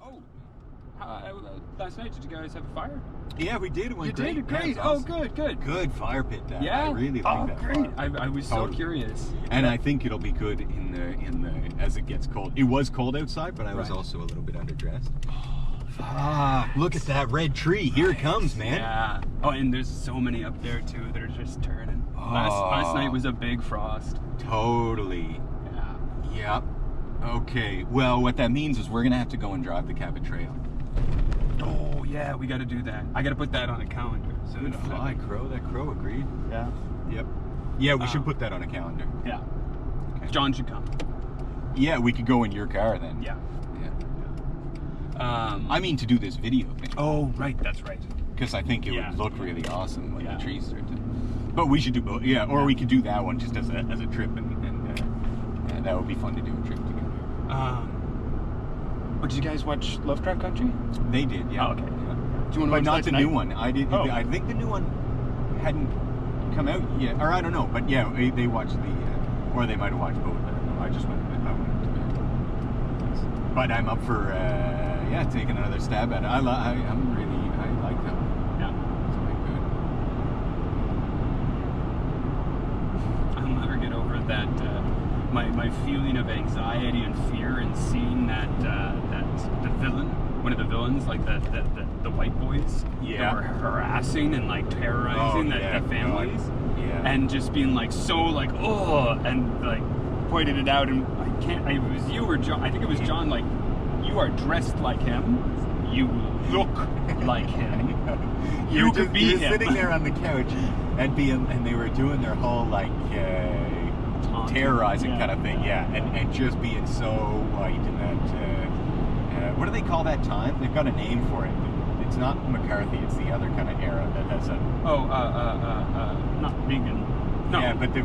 Oh, last night, did you guys have a fire? Yeah, we did. It went great. Did? Great. Yeah, Oh, awesome. good. Good fire pit. That. Yeah. I really like that. Great. Fire pit. I was so curious. And I think it'll be good in the as it gets cold. It was cold outside, but I was also a little bit underdressed. Look at that red tree. Here it comes, man. Yeah. Oh, and there's so many up there too that are just turning. Last night was a big frost. Totally. Yeah. Yep. Okay. Well, what that means is we're gonna have to go and drive the Cabot Trail. Oh yeah, we got to do that. I got to put that on a calendar. So Good fly, Crow. That Crow agreed. Yeah. Yep. Yeah, we should put that on a calendar. Yeah. Okay. John should come. Yeah, we could go in your car then. Yeah. I mean to do this video thing. Oh, right. That's right. Because I think it would look really awesome when the trees start to. But we should do both. Yeah, or we could do that one just as a trip, and that would be fun to do a trip together. Did you guys watch Lovecraft Country? They did, yeah. Oh, okay. Yeah. Do you want to but not the new one. I did. Oh. I think the new one hadn't come out yet, or I don't know. But yeah, they watched the, or they might have watched both. I don't know. I just went to bed. But I'm up for taking another stab at it. I like that one. Yeah. It's quite good. I'll never get over that. My feeling of anxiety and fear in seeing that the villain, one of the villains, like the white boys, that were harassing and like terrorizing the families, and just being like so like and like pointed it out, and it was you or John. I think it was John. Like, you are dressed like him. You look like him. You could be him. Sitting there on the couch and they were doing their whole like terrorizing kind of thing, and just being so white in that. What do they call that time? They've got a name for it. It's not McCarthy. It's the other kind of era that has a. Not vegan. No. Yeah, but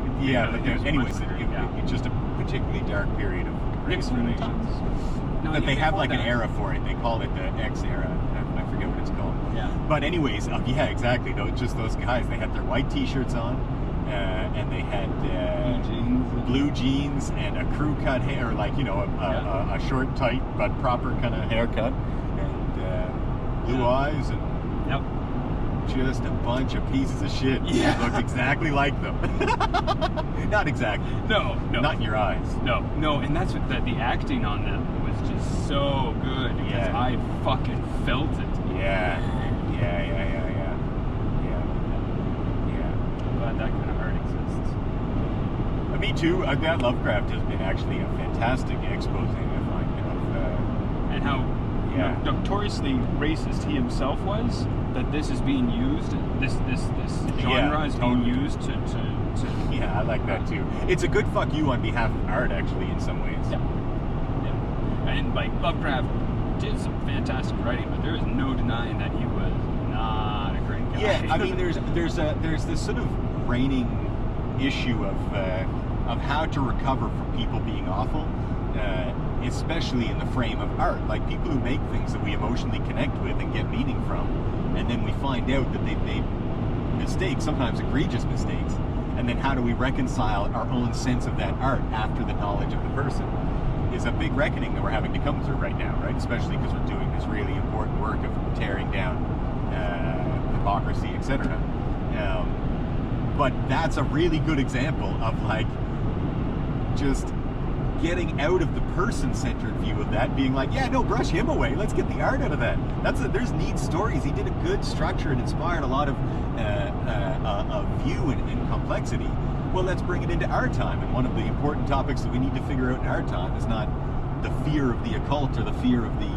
anyways, it's just a particularly dark period of race relations. No, but they have like an era for it. They call it the X era. I forget what it's called. Yeah. But anyways, exactly. Just those guys. They had their white T-shirts on, and they had blue jeans and a crew cut hair, like a short, tight but proper kind of haircut, and blue eyes, and just a bunch of pieces of shit. Yeah. Looked exactly like them. Not exactly. No. Not in your eyes. No, and that's what the acting on them was just so good because I fucking felt it. Yeah. I'm glad that kind of art exists. Me too. That Lovecraft has been actually a fantastic exposing, I find, and how notoriously racist he himself was. That this is being used. This genre is being used to. Yeah, I like that too. It's a good fuck you on behalf of art, actually, in some ways. Yeah. And like Lovecraft did some fantastic writing, but there is no denying that he was not a great guy. Yeah, I mean, there's this sort of reigning issue of how to recover from people being awful, especially in the frame of art. Like people who make things that we emotionally connect with and get meaning from, and then we find out that they've made mistakes, sometimes egregious mistakes, and then how do we reconcile our own sense of that art after the knowledge of the person is a big reckoning that we're having to come through right now, right? Especially because we're doing this really important work of tearing down hypocrisy, etc. But that's a really good example of like just getting out of the person-centered view of that, being like, brush him away. Let's get the art out of that. There's neat stories. He did a good structure and inspired a lot of view and complexity. Well, let's bring it into our time. And one of the important topics that we need to figure out in our time is not the fear of the occult or the fear of the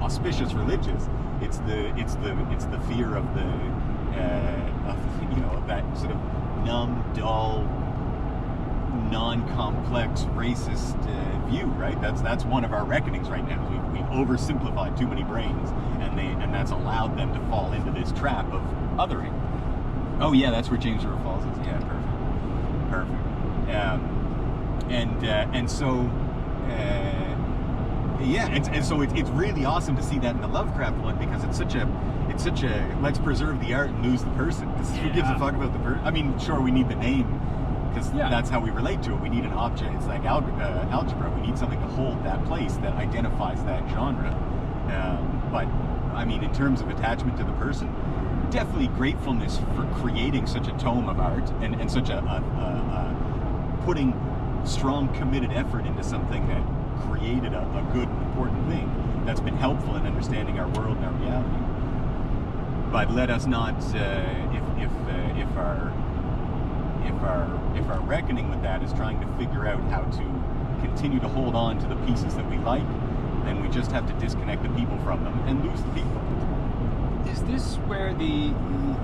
auspicious religious. It's the fear of that sort of numb, dull, non-complex, racist view, right? That's one of our reckonings right now. We've oversimplified too many brains, and that's allowed them to fall into this trap of othering. Oh yeah, that's where James River Falls is. Yeah, perfect. So it's really awesome to see that in the Lovecraft one, because it's such a let's preserve the art and lose the person. Because who gives a fuck about the person? I mean, sure, we need the name because Yeah. that's how we relate to it. We need an object. It's like algebra. We need something to hold that place that identifies that genre. But I mean, in terms of attachment to the person, definitely gratefulness for creating such a tome of art and such a putting strong committed effort into something that created a good and important thing that's been helpful in understanding our world and our reality. But let us not, if our reckoning with that is trying to figure out how to continue to hold on to the pieces that we like, then we just have to disconnect the people from them and lose the people. Is this where the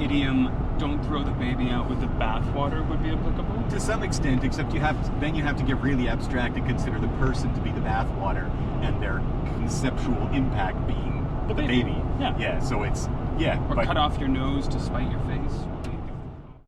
idiom "don't throw the baby out with the bathwater" would be applicable? To some extent, except you have to get really abstract and consider the person to be the bathwater and their conceptual impact being the baby. Yeah. Yeah. So it's Or but cut off your nose to spite your face.